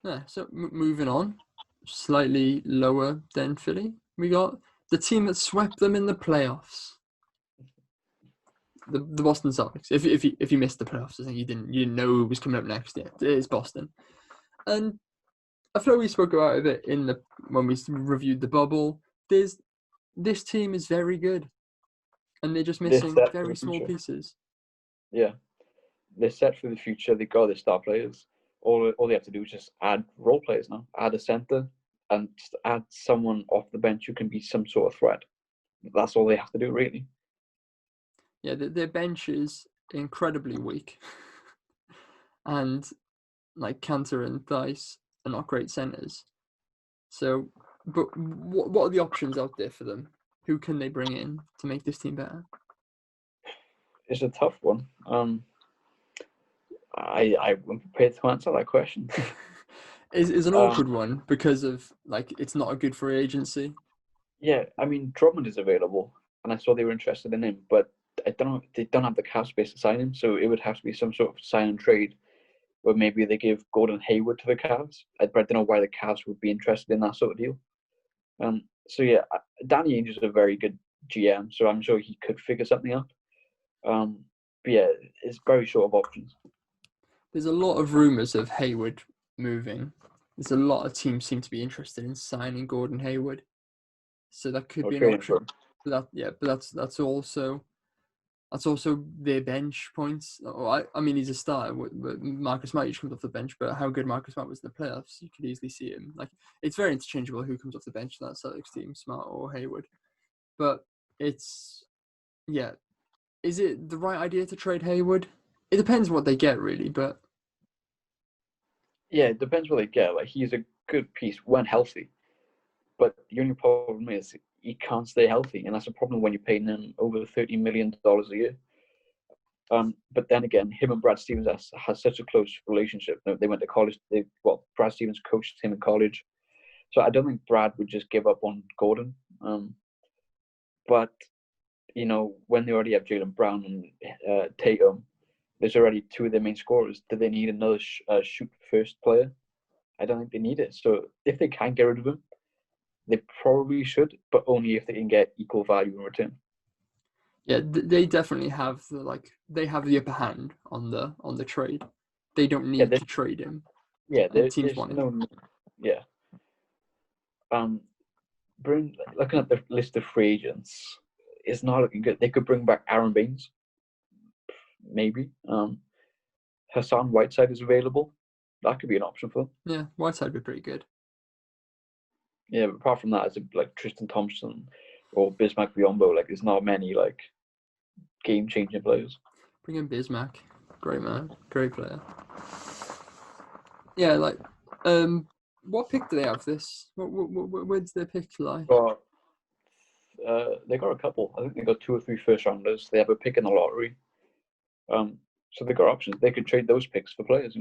Yeah, so moving on, slightly lower than Philly, we got the team that swept them in the playoffs, the Boston Celtics. If you missed the playoffs, I think you didn't know who was coming up next. Yeah, it is Boston, and I feel like we spoke about it when we reviewed the bubble. This team is very good, and they're just They're missing set for very the small future. pieces. Yeah, they're set for the future. They got their star players. All they have to do is just add role players now. Add a center and just add someone off the bench who can be some sort of threat. That's all they have to do, really. Yeah, their bench is incredibly weak, and like Cantor and Dice are not great centers. So, but what are the options out there for them? Who can they bring in to make this team better? It's a tough one. I wasn't prepared to answer that question. Is an um, awkward one because of like it's not a good free agency. yeah, I mean Drummond is available, and I saw they were interested in him, but I don't know. They don't have the cap space to sign him, so it would have to be some sort of sign and trade, where maybe they give Gordon Hayward to the Cavs. But I don't know why the Cavs would be interested in that sort of deal. So yeah, Danny Ainge is a very good GM, so I'm sure he could figure something out. But yeah, it's very short of options. There's a lot of rumors of Hayward moving. There's a lot of teams seem to be interested in signing Gordon Hayward, so that could Or be an trading for option. him. But that's also their bench points. I mean, he's a starter. Marcus Smart usually comes off the bench, but how good Marcus Smart was in the playoffs, you could easily see him. Like it's very interchangeable who comes off the bench in that Celtics team, Smart or Hayward. But it's yeah. Is it the right idea to trade Hayward? It depends what they get, really. But Yeah, it depends what they get. Like he's a good piece when healthy, but the only problem is he can't stay healthy, and that's a problem when you're paying him over $30 million a year. But then again, him and Brad Stevens has such a close relationship. They went to college. Brad Stevens coached him in college, so I don't think Brad would just give up on Gordon. But when they already have Jaylen Brown and Tatum, there's already two of their main scorers. Do they need another shoot first player? I don't think they need it. So if they can get rid of him, they probably should, but only if they can get equal value in return. yeah, they definitely have they have the upper hand on the trade. They don't Yeah, need to trade him, yeah. and teams There's want him. no, yeah. Um, looking at the list of free agents, it's not looking good. They could bring back Aaron Baines, maybe. Hassan Whiteside is available. That could be an option for them. Yeah, Whiteside would be pretty good. Yeah, but apart from that, it's like Tristan Thompson or Bismack Biyombo. Like, there's not many like game-changing players. Bring in Bismack, great man, great player. Yeah, what pick do they have this? Where does their pick lie? But they got a couple. I think they got 2 or 3 first rounders. They have a pick in the lottery. So they got options. They could trade those picks for players.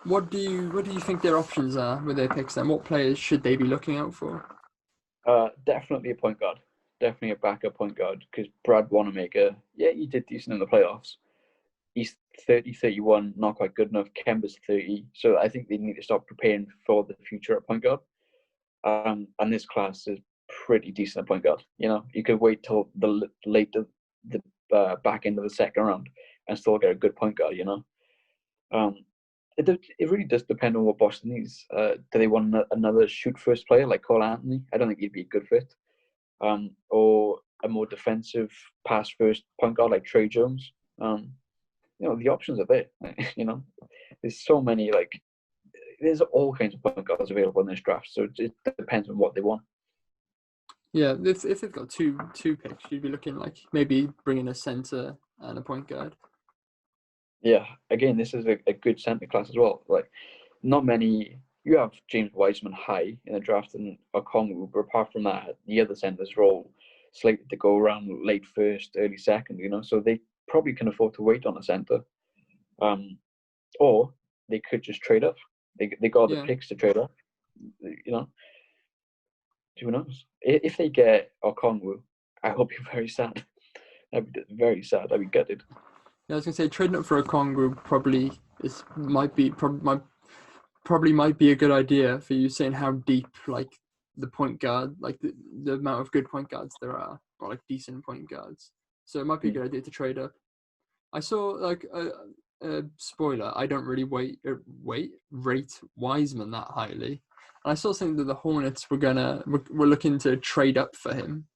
What do you think their options are with their picks? Then what players should they be looking out for? Definitely a point guard. Definitely a backup point guard because Brad Wanamaker, yeah, he did decent in the playoffs. He's 30, 31, not quite good enough. Kemba's 30. So I think they need to start preparing for the future at point guard. And this class is pretty decent at point guard. You could wait till the back end of the second round and still get a good point guard. It really does depend on what Boston needs. Do they want another shoot first player like Cole Anthony? I don't think he'd be a good fit. Or a more defensive pass first point guard like Trey Jones. The options are there. There's so many there's all kinds of point guards available in this draft. So it depends on what they want. Yeah, if they've got two picks, you'd be looking like maybe bringing a center and a point guard. Yeah, again, this is a good center class as well. Like, not many. You have James Wiseman high in the draft and Okongwu, but apart from that, the other centers are all slated to go around late first, early second. So they probably can afford to wait on a center, or they could just trade up. They got the picks to trade up. Who knows? If they get Okongwu, I hope you're very sad. I'd be very sad. I'd be gutted. Yeah, I was gonna say trading up for a Congo probably might probably might be a good idea for you saying how deep like the point guard, like the amount of good point guards there are, or like decent point guards. So it might be a good idea to trade up. I saw like a spoiler. I don't really rate Wiseman that highly, and I saw something that the Hornets were looking to trade up for him,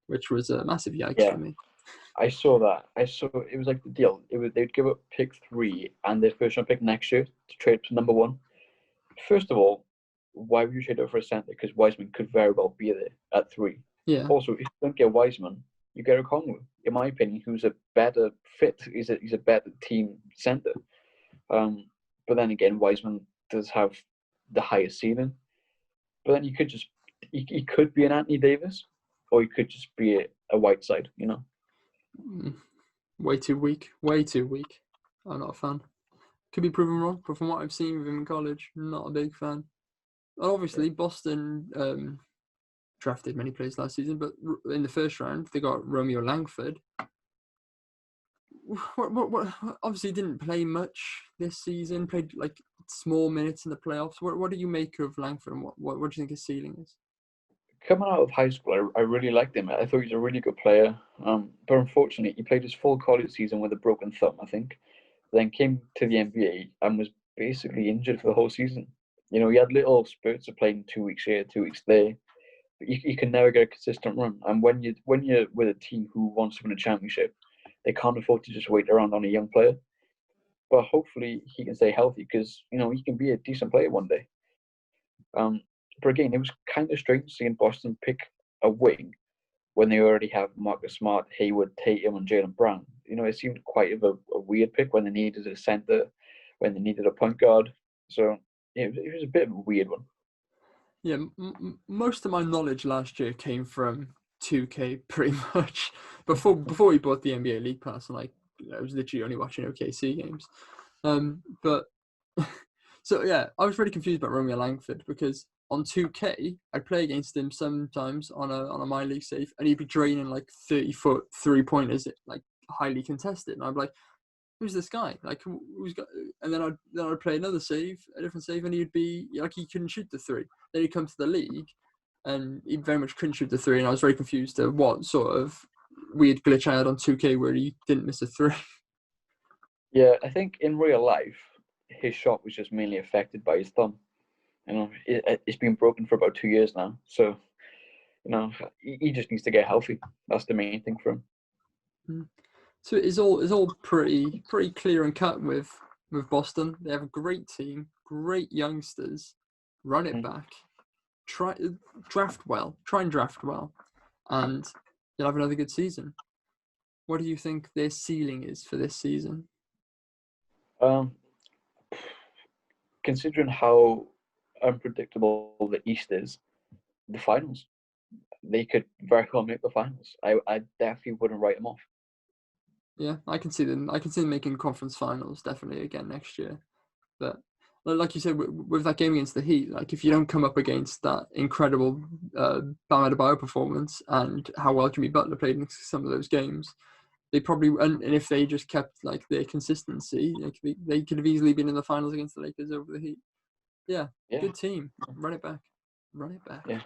which was a massive yikes Yeah, for me. I saw that. I saw it was like the deal. They'd give up pick 3 and their first round pick next year to trade to number 1. First of all, why would you trade up for a center? Because Wiseman could very well be there at 3. Yeah, Also, if you don't get Wiseman, you get a Conley, in my opinion, who's a better fit. He's a better team center. But then again, Wiseman does have the highest ceiling. But then you could just he could be an Anthony Davis, or he could just be a Whiteside. way too weak. Way too weak. I'm not a fan. Could be proven wrong, but from what I've seen with him in college, not a big fan. And obviously, Boston drafted many players last season, but in the first round, they got Romeo Langford. What obviously didn't play much this season, played like small minutes in the playoffs. What do you make of Langford, and what do you think his ceiling is? Coming out of high school, I really liked him. I thought he was a really good player. But unfortunately, he played his full college season with a broken thumb, I think. Then came to the NBA and was basically injured for the whole season. He had little spurts of playing 2 weeks here, 2 weeks there. But you can never get a consistent run. And when you're with a team who wants to win a championship, they can't afford to just wait around on a young player. But hopefully he can stay healthy because he can be a decent player one day. But again, it was kind of strange seeing Boston pick a wing when they already have Marcus Smart, Hayward, Tatum, and Jaylen Brown. It seemed quite a weird pick when they needed a center, when they needed a point guard. So it was a bit of a weird one. Yeah, most of my knowledge last year came from 2K, pretty much. Before we bought the NBA League Pass, and I was literally only watching OKC games. But so yeah, I was really confused about Romeo Langford because on 2K I'd play against him sometimes on a my league save, and he'd be draining like 30-foot 3-pointers, like highly contested, and I'd be like, who's this guy? Like, who's got? And then I'd play another save, a different save, and he'd be like, he couldn't shoot the 3. Then he'd come to the league, and he very much couldn't shoot the 3, and I was very confused to what sort of weird glitch I had on 2K where he didn't miss a 3. Yeah, I think in real life, his shot was just mainly affected by his thumb. It's been broken for about 2 years now, so he just needs to get healthy. That's the main thing for him. So it's all pretty clear and cut with Boston. They have a great team, great youngsters. Run it back. Try and draft well, and you'll have another good season. What do you think their ceiling is for this season? Considering how unpredictable the East is, the finals, they could very well make the finals. I definitely wouldn't write them off. Yeah, I can see them making conference finals definitely again next year. But like you said, with that game against the Heat, like if you don't come up against that incredible Bam Adebayo performance and how well Jimmy Butler played in some of those games, they probably, and if they just kept like their consistency, like they could have easily been in the finals against the Lakers over the Heat. Yeah. Good team. Run it back. Yeah.